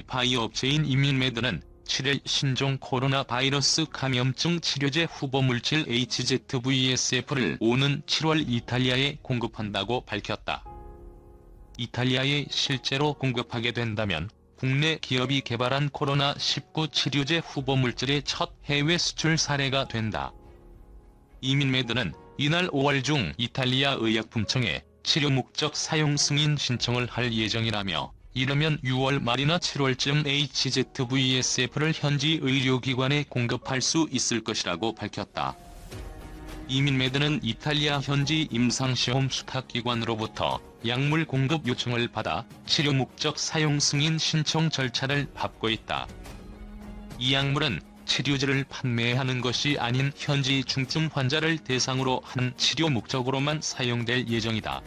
국내 바이오 업체인 이민메드는 7일 신종 코로나 바이러스 감염증 치료제 후보물질 HZVSF를 오는 7월 이탈리아에 공급한다고 밝혔다. 이탈리아에 실제로 공급하게 된다면 국내 기업이 개발한 코로나19 치료제 후보물질의 첫 해외 수출 사례가 된다. 이민메드는 이날 5월 중 이탈리아 의약품청에 치료 목적 사용 승인 신청을 할 예정이라며 이르면 6월 말이나 7월쯤 HZVSF를 현지 의료기관에 공급할 수 있을 것이라고 밝혔다. 이민메드는 이탈리아 현지 임상시험 수탁기관으로부터 약물 공급 요청을 받아 치료 목적 사용 승인 신청 절차를 밟고 있다. 이 약물은 치료제를 판매하는 것이 아닌 현지 중증 환자를 대상으로 한 치료 목적으로만 사용될 예정이다.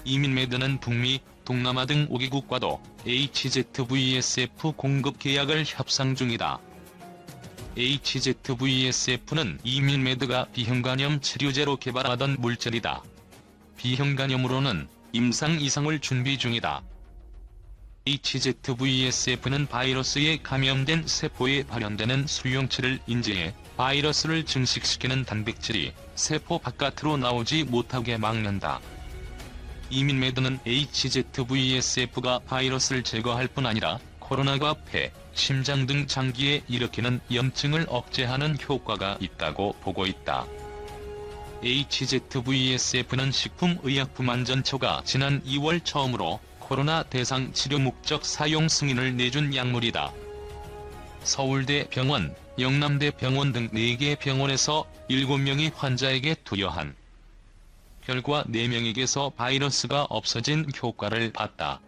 이민메드는 북미, 동남아 등 5개국과도 HZVSF 공급 계약을 협상 중이다. HZVSF는 이민메드가 비형간염 치료제로 개발하던 물질이다. 비형간염으로는 임상 이상을 준비 중이다. HZVSF는 바이러스에 감염된 세포에 발현되는 수용체를 인지해 바이러스를 증식시키는 단백질이 세포 바깥으로 나오지 못하게 막는다. 이민메드는 HZVSF가 바이러스를 제거할 뿐 아니라 코로나가 폐, 심장 등 장기에 일으키는 염증을 억제하는 효과가 있다고 보고 있다. HZVSF는 식품의약품안전처가 지난 2월 처음으로 코로나 대상 치료 목적 사용 승인을 내준 약물이다. 서울대 병원, 영남대 병원 등 4개 병원에서 7명의 환자에게 투여한 결과 4명에게서 바이러스가 없어진 효과를 봤다.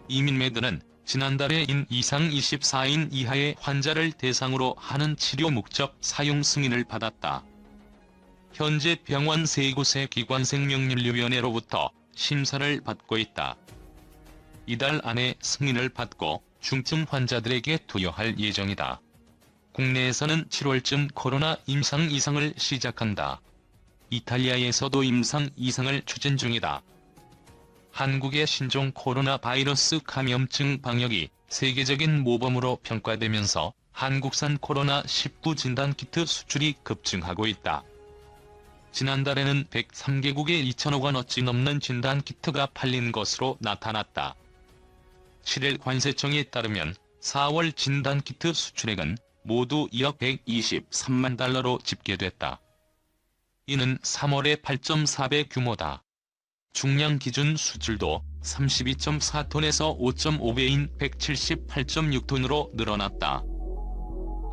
이민메드는 지난달에 인 이상 24인 이하의 환자를 대상으로 하는 치료 목적 사용 승인을 받았다. 현재 병원 3곳의 기관생명윤리위원회로부터 심사를 받고 있다. 이달 안에 승인을 받고 중증 환자들에게 투여할 예정이다. 국내에서는 7월쯤 코로나 임상 이상을 시작한다. 이탈리아에서도 임상 이상을 추진 중이다. 한국의 신종 코로나 바이러스 감염증 방역이 세계적인 모범으로 평가되면서 한국산 코로나19 진단키트 수출이 급증하고 있다. 지난달에는 103개국에 2천억 원어치 넘는 진단키트가 팔린 것으로 나타났다. 7일 관세청에 따르면 4월 진단키트 수출액은 모두 2억 123만 달러로 집계됐다. 이는 3월의 8.4배 규모다. 중량 기준 수출도 32.4톤에서 5.5배인 178.6톤으로 늘어났다.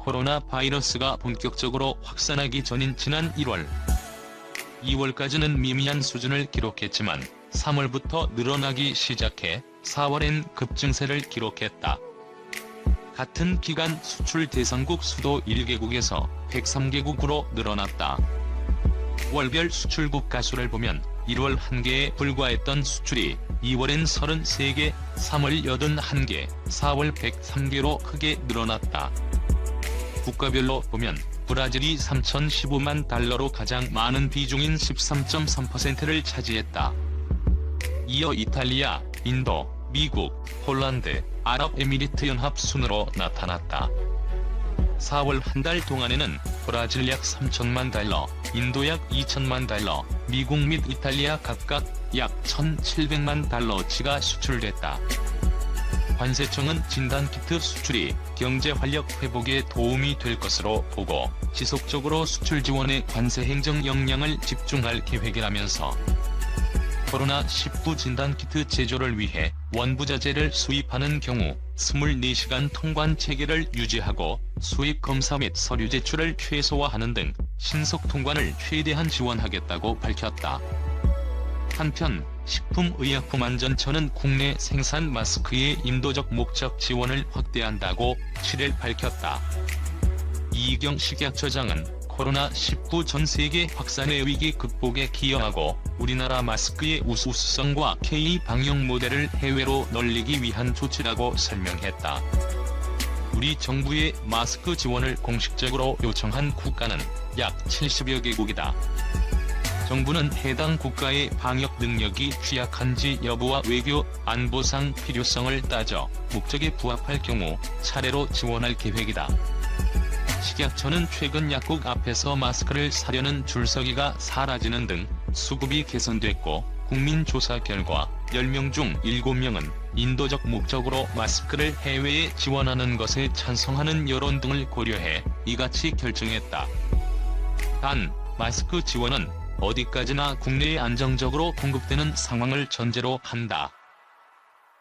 코로나 바이러스가 본격적으로 확산하기 전인 지난 1월, 2월까지는 미미한 수준을 기록했지만 3월부터 늘어나기 시작해 4월엔 급증세를 기록했다. 같은 기간 수출 대상국 수도 1개국에서 103개국으로 늘어났다. 월별 수출국 가수를 보면 1월 1개에 불과했던 수출이 2월엔 33개, 3월 81개, 4월 103개로 크게 늘어났다. 국가별로 보면 브라질이 3,015만 달러로 가장 많은 비중인 13.3%를 차지했다. 이어 이탈리아, 인도, 미국, 폴란드, 아랍에미리트연합 순으로 나타났다. 4월 한 달 동안에는 브라질 약 3천만 달러, 인도 약 2천만 달러, 미국 및 이탈리아 각각 약 1,700만 달러치가 수출됐다. 관세청은 진단키트 수출이 경제 활력 회복에 도움이 될 것으로 보고 지속적으로 수출 지원에 관세 행정 역량을 집중할 계획이라면서 코로나19 진단키트 제조를 위해 원부자재를 수입하는 경우 24시간 통관 체계를 유지하고 수입 검사 및 서류 제출을 최소화하는 등 신속 통관을 최대한 지원하겠다고 밝혔다. 한편 식품의약품안전처는 국내 생산 마스크의 인도적 목적 지원을 확대한다고 7일 밝혔다. 이희경 식약처장은 코로나19 전 세계 확산의 위기 극복에 기여하고 우리나라 마스크의 우수성과 K-방역 모델을 해외로 널리기 위한 조치라고 설명했다. 우리 정부의 마스크 지원을 공식적으로 요청한 국가는 약 70여 개국이다. 정부는 해당 국가의 방역 능력이 취약한지 여부와 외교, 안보상 필요성을 따져 목적에 부합할 경우 차례로 지원할 계획이다. 식약처는 최근 약국 앞에서 마스크를 사려는 줄서기가 사라지는 등 수급이 개선됐고, 국민조사 결과 10명 중 7명은 인도적 목적으로 마스크를 해외에 지원하는 것에 찬성하는 여론 등을 고려해 이같이 결정했다. 단, 마스크 지원은 어디까지나 국내에 안정적으로 공급되는 상황을 전제로 한다.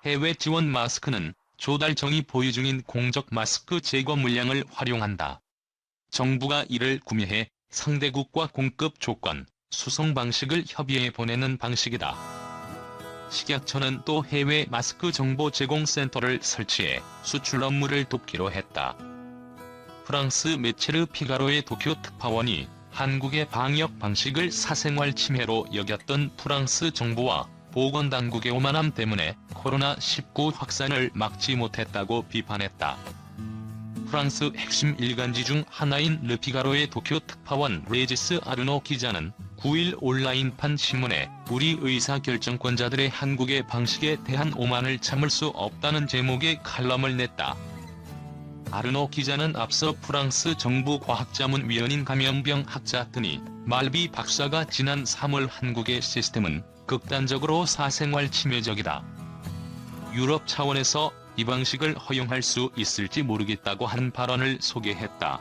해외 지원 마스크는 조달청이 보유 중인 공적 마스크 제거 물량을 활용한다. 정부가 이를 구매해 상대국과 공급 조건, 수송 방식을 협의해 보내는 방식이다. 식약처는 또 해외 마스크 정보 제공 센터를 설치해 수출 업무를 돕기로 했다. 프랑스 매체르 피가로의 도쿄 특파원이 한국의 방역 방식을 사생활 침해로 여겼던 프랑스 정부와 보건당국의 오만함 때문에 코로나19 확산을 막지 못했다고 비판했다. 프랑스 핵심 일간지 중 하나인 르피가로의 도쿄 특파원 레지스 아르노 기자는 9일 온라인판 신문에 우리 의사결정권자들의 한국의 방식에 대한 오만을 참을 수 없다는 제목의 칼럼을 냈다. 아르노 기자는 앞서 프랑스 정부 과학자문위원인 감염병 학자 드니 말비 박사가 지난 3월 한국의 시스템은 극단적으로 사생활 침해적이다. 유럽 차원에서 이 방식을 허용할 수 있을지 모르겠다고 하는 발언을 소개했다.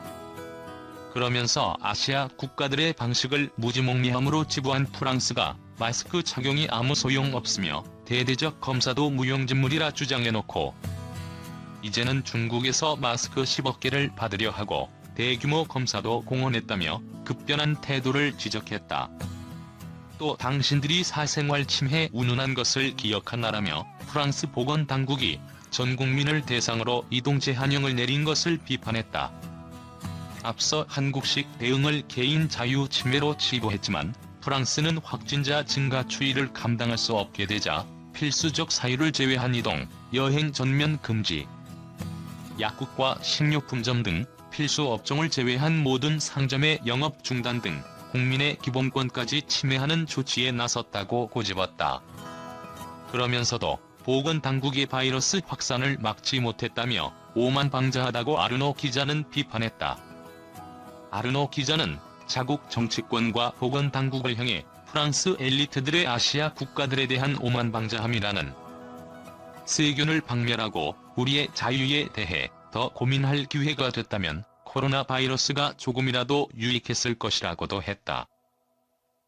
그러면서 아시아 국가들의 방식을 무지몽매함으로 지부한 프랑스가 마스크 착용이 아무 소용없으며 대대적 검사도 무용지물이라 주장해놓고, 이제는 중국에서 마스크 10억 개를 받으려 하고 대규모 검사도 공언했다며 급변한 태도를 지적했다. 또 당신들이 사생활 침해 운운한 것을 기억하나라며 프랑스 보건당국이 전 국민을 대상으로 이동 제한령을 내린 것을 비판했다. 앞서 한국식 대응을 개인 자유 침해로 치부했지만 프랑스는 확진자 증가 추이를 감당할 수 없게 되자 필수적 사유를 제외한 이동, 여행 전면 금지, 약국과 식료품점 등 필수 업종을 제외한 모든 상점의 영업 중단 등 국민의 기본권까지 침해하는 조치에 나섰다고 고집었다. 그러면서도 보건당국이 바이러스 확산을 막지 못했다며 오만방자하다고 아르노 기자는 비판했다. 아르노 기자는 자국 정치권과 보건당국을 향해 프랑스 엘리트들의 아시아 국가들에 대한 오만방자함이라는 세균을 박멸하고 우리의 자유에 대해 더 고민할 기회가 됐다면 코로나 바이러스가 조금이라도 유익했을 것이라고도 했다.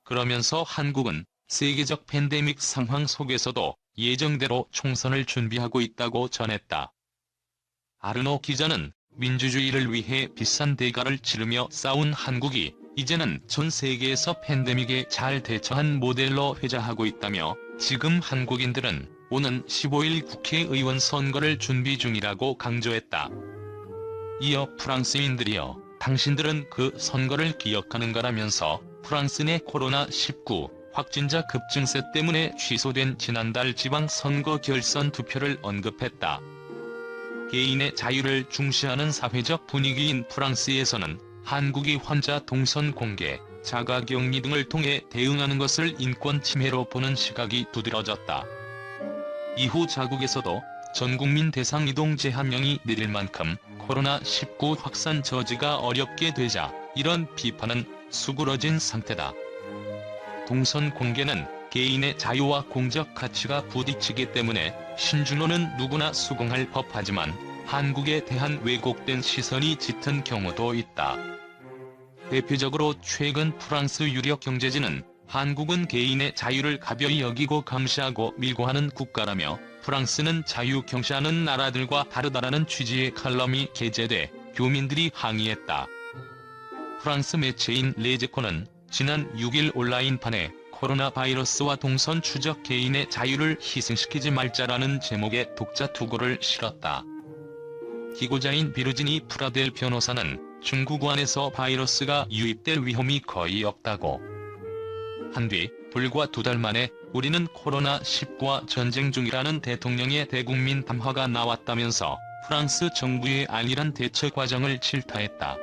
그러면서 한국은 세계적 팬데믹 상황 속에서도 예정대로 총선을 준비하고 있다고 전했다. 아르노 기자는 민주주의를 위해 비싼 대가를 치르며 싸운 한국이 이제는 전 세계에서 팬데믹에 잘 대처한 모델로 회자하고 있다며 지금 한국인들은 오는 15일 국회의원 선거를 준비 중이라고 강조했다. 이어 프랑스인들이여, 당신들은 그 선거를 기억하는가라면서 프랑스 내 코로나19 확진자 급증세 때문에 취소된 지난달 지방선거 결선 투표를 언급했다. 개인의 자유를 중시하는 사회적 분위기인 프랑스에서는 한국이 환자 동선 공개, 자가격리 등을 통해 대응하는 것을 인권 침해로 보는 시각이 두드러졌다. 이후 자국에서도 전국민 대상 이동 제한령이 내릴 만큼 코로나19 확산 저지가 어렵게 되자 이런 비판은 수그러진 상태다. 동선 공개는 개인의 자유와 공적 가치가 부딪히기 때문에 신중로는 누구나 수긍할 법하지만 한국에 대한 왜곡된 시선이 짙은 경우도 있다. 대표적으로 최근 프랑스 유력 경제지는 한국은 개인의 자유를 가벼이 여기고 감시하고 밀고하는 국가라며 프랑스는 자유 경시하는 나라들과 다르다라는 취지의 칼럼이 게재돼 교민들이 항의했다. 프랑스 매체인 레제코는 지난 6일 온라인판에 코로나 바이러스와 동선 추적 개인의 자유를 희생시키지 말자라는 제목의 독자 투고를 실었다. 기고자인 비르지니 프라델 변호사는 중국완에서 바이러스가 유입될 위험이 거의 없다고 한 뒤 불과 2달 만에 우리는 코로나19와 전쟁 중이라는 대통령의 대국민 담화가 나왔다면서 프랑스 정부의 안일한 대처 과정을 질타했다.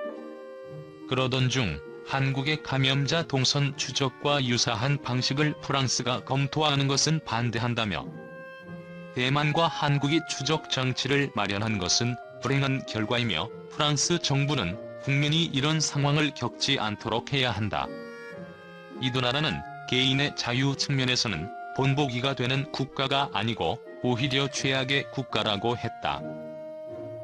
그러던 중 한국의 감염자 동선 추적과 유사한 방식을 프랑스가 검토하는 것은 반대한다며 대만과 한국이 추적 장치를 마련한 것은 불행한 결과이며 프랑스 정부는 국민이 이런 상황을 겪지 않도록 해야 한다. 이 두 나라는 개인의 자유 측면에서는 본보기가 되는 국가가 아니고 오히려 최악의 국가라고 했다.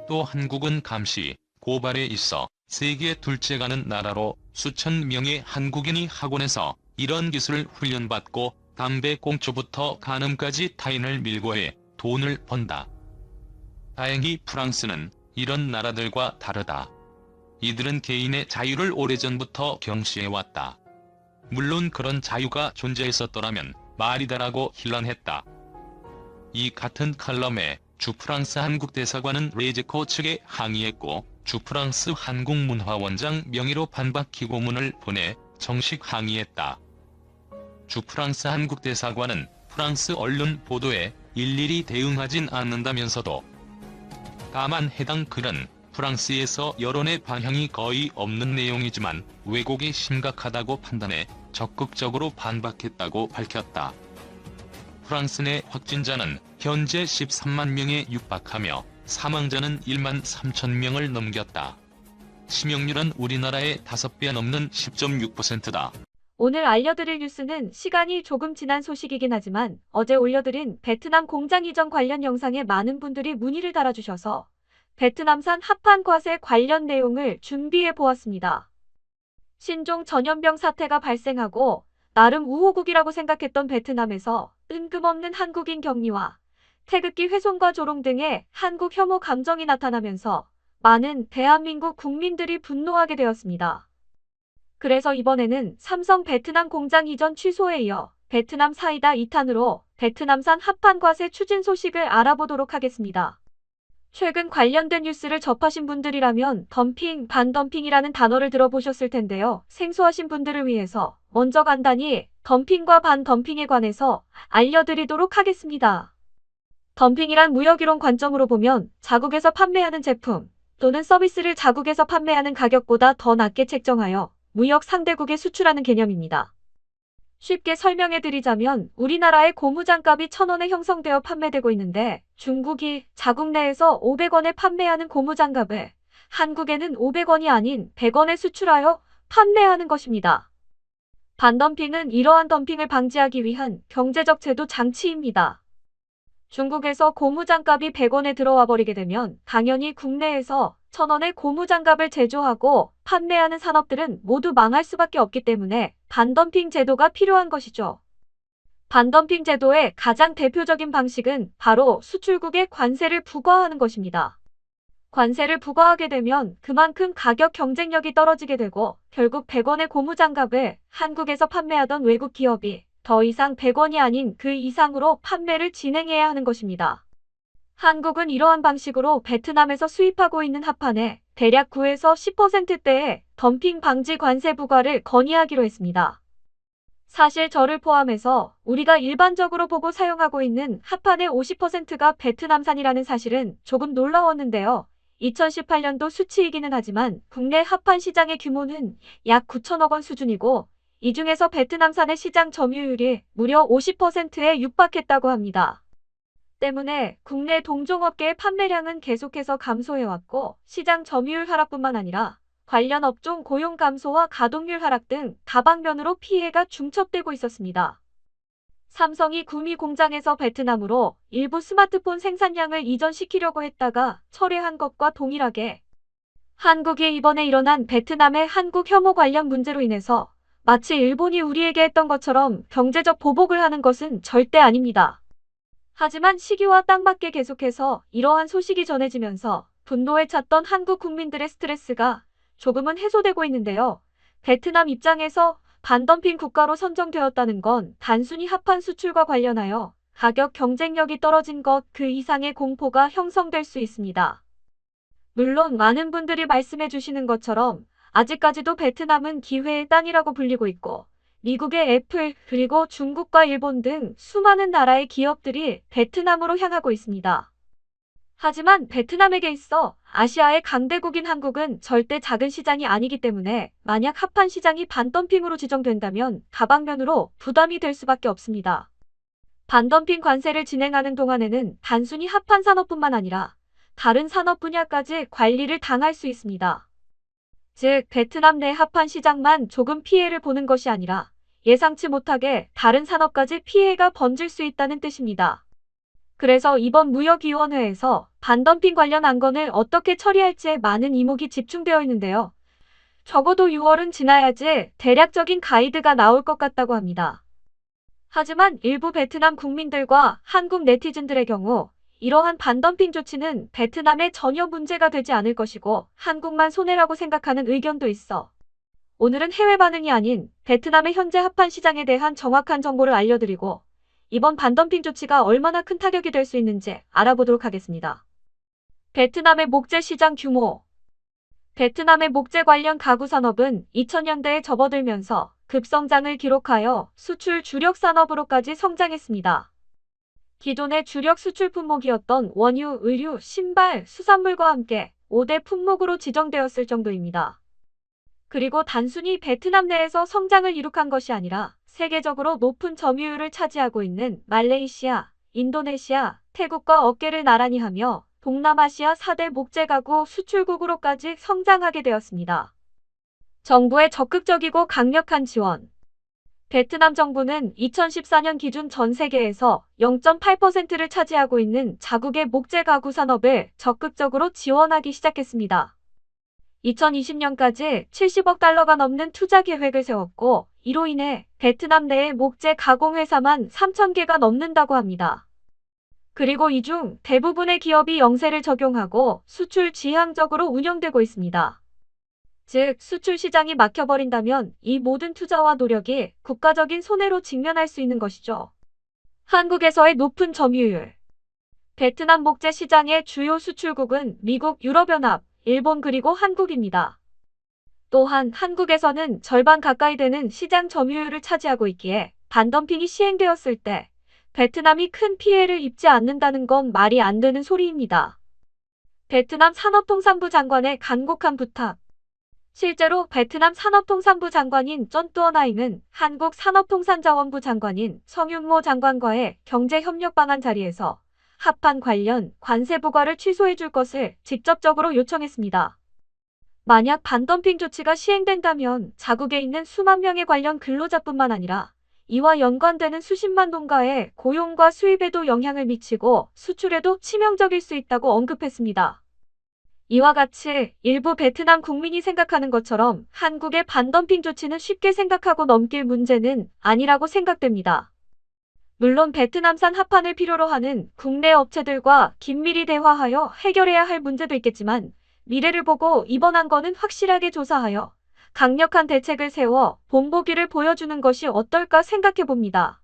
또 한국은 감시, 고발에 있어 세계 둘째가는 나라로 수천 명의 한국인이 학원에서 이런 기술을 훈련받고 담배 꽁초부터 간음까지 타인을 밀고 해 돈을 번다. 다행히 프랑스는 이런 나라들과 다르다. 이들은 개인의 자유를 오래전부터 경시해왔다. 물론 그런 자유가 존재했었더라면 말이다라고 hir난했다. 이 같은 칼럼에 주프랑스 한국대사관은 레즈코 측에 항의했고 주프랑스 한국문화원장 명의로 반박 기고문을 보내 정식 항의했다. 주프랑스 한국대사관은 프랑스 언론 보도에 일일이 대응하진 않는다면서도 다만 해당 글은 프랑스에서 여론의 반향이 거의 없는 내용이지만 왜곡이 심각하다고 판단해 적극적으로 반박했다고 밝혔다. 프랑스 내 확진자는 현재 13만 명에 육박하며 사망자는 1만 3천 명을 넘겼다. 치명률은 우리나라의 5배 넘는 10.6%다. 오늘 알려드릴 뉴스는 시간이 조금 지난 소식이긴 하지만 어제 올려드린 베트남 공장 이전 관련 영상에 많은 분들이 문의를 달아주셔서 베트남산 합판 과세 관련 내용을 준비해 보았습니다. 신종 전염병 사태가 발생하고 나름 우호국이라고 생각했던 베트남에서 뜬금없는 한국인 격리와 태극기 훼손과 조롱 등의 한국 혐오 감정이 나타나면서 많은 대한민국 국민들이 분노하게 되었습니다. 그래서 이번에는 삼성 베트남 공장 이전 취소에 이어 베트남 사이다 2탄으로 베트남산 합판 과세 추진 소식을 알아보도록 하겠습니다. 최근 관련된 뉴스를 접하신 분들이라면 덤핑, 반덤핑이라는 단어를 들어보셨을 텐데요. 생소하신 분들을 위해서 먼저 간단히 덤핑과 반덤핑에 관해서 알려드리도록 하겠습니다. 덤핑이란 무역이론 관점으로 보면 자국에서 판매하는 제품 또는 서비스를 자국에서 판매하는 가격보다 더 낮게 책정하여 무역 상대국에 수출하는 개념입니다. 쉽게 설명해드리자면 우리나라의 고무장갑이 1,000원에 형성되어 판매되고 있는데 중국이 자국 내에서 500원에 판매하는 고무장갑을 한국에는 500원이 아닌 100원에 수출하여 판매하는 것입니다. 반덤핑은 이러한 덤핑을 방지하기 위한 경제적 제도 장치입니다. 중국에서 고무장갑이 100원에 들어와 버리게 되면 당연히 국내에서 1,000원에 고무장갑을 제조하고 판매하는 산업들은 모두 망할 수밖에 없기 때문에 반덤핑 제도가 필요한 것이죠. 반덤핑 제도의 가장 대표적인 방식은 바로 수출국에 관세를 부과하는 것입니다. 관세를 부과하게 되면 그만큼 가격 경쟁력이 떨어지게 되고 결국 100원의 고무장갑을 한국에서 판매하던 외국 기업이 더 이상 100원이 아닌 그 이상으로 판매를 진행해야 하는 것입니다. 한국은 이러한 방식으로 베트남에서 수입하고 있는 합판에 대략 9에서 10%대의 덤핑 방지 관세 부과를 건의하기로 했습니다. 사실 저를 포함해서 우리가 일반적으로 보고 사용하고 있는 합판의 50%가 베트남산이라는 사실은 조금 놀라웠는데요. 2018년도 수치이기는 하지만 국내 합판 시장의 규모는 약 9천억 원 수준이고 이 중에서 베트남산의 시장 점유율이 무려 50%에 육박했다고 합니다. 때문에 국내 동종업계의 판매량은 계속해서 감소해왔고 시장 점유율 하락뿐만 아니라 관련 업종 고용 감소와 가동률 하락 등 다방면으로 피해가 중첩되고 있었습니다. 삼성이 구미 공장에서 베트남으로 일부 스마트폰 생산량을 이전시키려고 했다가 철회한 것과 동일하게 한국이 이번에 일어난 베트남의 한국 혐오 관련 문제로 인해서 마치 일본이 우리에게 했던 것처럼 경제적 보복을 하는 것은 절대 아닙니다. 하지만 시기와 딱 맞게 계속해서 이러한 소식이 전해지면서 분노에 찼던 한국 국민들의 스트레스가 조금은 해소되고 있는데요. 베트남 입장에서 반덤핑 국가로 선정되었다는 건 단순히 합판 수출과 관련하여 가격 경쟁력이 떨어진 것 그 이상의 공포가 형성될 수 있습니다. 물론 많은 분들이 말씀해 주시는 것처럼 아직까지도 베트남은 기회의 땅이라고 불리고 있고 미국의 애플 그리고 중국과 일본 등 수많은 나라의 기업들이 베트남으로 향하고 있습니다. 하지만 베트남에게 있어 아시아의 강대국인 한국은 절대 작은 시장이 아니기 때문에 만약 합판 시장이 반덤핑으로 지정된다면 다방면으로 부담이 될 수밖에 없습니다. 반덤핑 관세를 진행하는 동안에는 단순히 합판 산업뿐만 아니라 다른 산업 분야까지 관리를 당할 수 있습니다. 즉, 베트남 내 합판 시장만 조금 피해를 보는 것이 아니라 예상치 못하게 다른 산업까지 피해가 번질 수 있다는 뜻입니다. 그래서 이번 무역위원회에서 반덤핑 관련 안건을 어떻게 처리할지에 많은 이목이 집중되어 있는데요. 적어도 6월은 지나야지 대략적인 가이드가 나올 것 같다고 합니다. 하지만 일부 베트남 국민들과 한국 네티즌들의 경우 이러한 반덤핑 조치는 베트남에 전혀 문제가 되지 않을 것이고 한국만 손해라고 생각하는 의견도 있어 오늘은 해외 반응이 아닌 베트남의 현재 합판 시장에 대한 정확한 정보를 알려드리고 이번 반덤핑 조치가 얼마나 큰 타격이 될 수 있는지 알아보도록 하겠습니다. 베트남의 목재 시장 규모. 베트남의 목재 관련 가구 산업은 2000년대에 접어들면서 급성장을 기록하여 수출 주력 산업으로까지 성장했습니다. 기존의 주력 수출 품목이었던 원유, 의류, 신발, 수산물과 함께 5대 품목으로 지정되었을 정도입니다. 그리고 단순히 베트남 내에서 성장을 이룩한 것이 아니라 세계적으로 높은 점유율을 차지하고 있는 말레이시아, 인도네시아, 태국과 어깨를 나란히 하며 동남아시아 4대 목재 가구 수출국으로까지 성장하게 되었습니다. 정부의 적극적이고 강력한 지원. 베트남 정부는 2014년 기준 전 세계에서 0.8%를 차지하고 있는 자국의 목재 가구 산업을 적극적으로 지원하기 시작했습니다. 2020년까지 70억 달러가 넘는 투자 계획을 세웠고 이로 인해 베트남 내의 목재 가공 회사만 3,000개가 넘는다고 합니다. 그리고 이 중 대부분의 기업이 영세를 적용하고 수출 지향적으로 운영되고 있습니다. 즉, 수출 시장이 막혀버린다면 이 모든 투자와 노력이 국가적인 손해로 직면할 수 있는 것이죠. 한국에서의 높은 점유율. 베트남 목재 시장의 주요 수출국은 미국, 유럽연합, 일본 그리고 한국입니다. 또한 한국에서는 절반 가까이 되는 시장 점유율을 차지하고 있기에 반덤핑이 시행되었을 때 베트남이 큰 피해를 입지 않는다는 건 말이 안 되는 소리입니다. 베트남 산업통상부 장관의 간곡한 부탁. 실제로 베트남 산업통상부 장관인 쩐뚜어나잉은 한국 산업통상자원부 장관인 성윤모 장관과의 경제협력 방안 자리에서 합판 관련 관세 부과를 취소해 줄 것을 직접적으로 요청했습니다. 만약 반덤핑 조치가 시행된다면 자국에 있는 수만 명의 관련 근로자뿐만 아니라 이와 연관되는 수십만 농가의 고용과 수입에도 영향을 미치고 수출에도 치명적일 수 있다고 언급했습니다. 이와 같이 일부 베트남 국민이 생각하는 것처럼 한국의 반덤핑 조치는 쉽게 생각하고 넘길 문제는 아니라고 생각됩니다. 물론 베트남산 합판을 필요로 하는 국내 업체들과 긴밀히 대화하여 해결해야 할 문제도 있겠지만 미래를 보고 이번 안건은 확실하게 조사하여 강력한 대책을 세워 본보기를 보여주는 것이 어떨까 생각해 봅니다.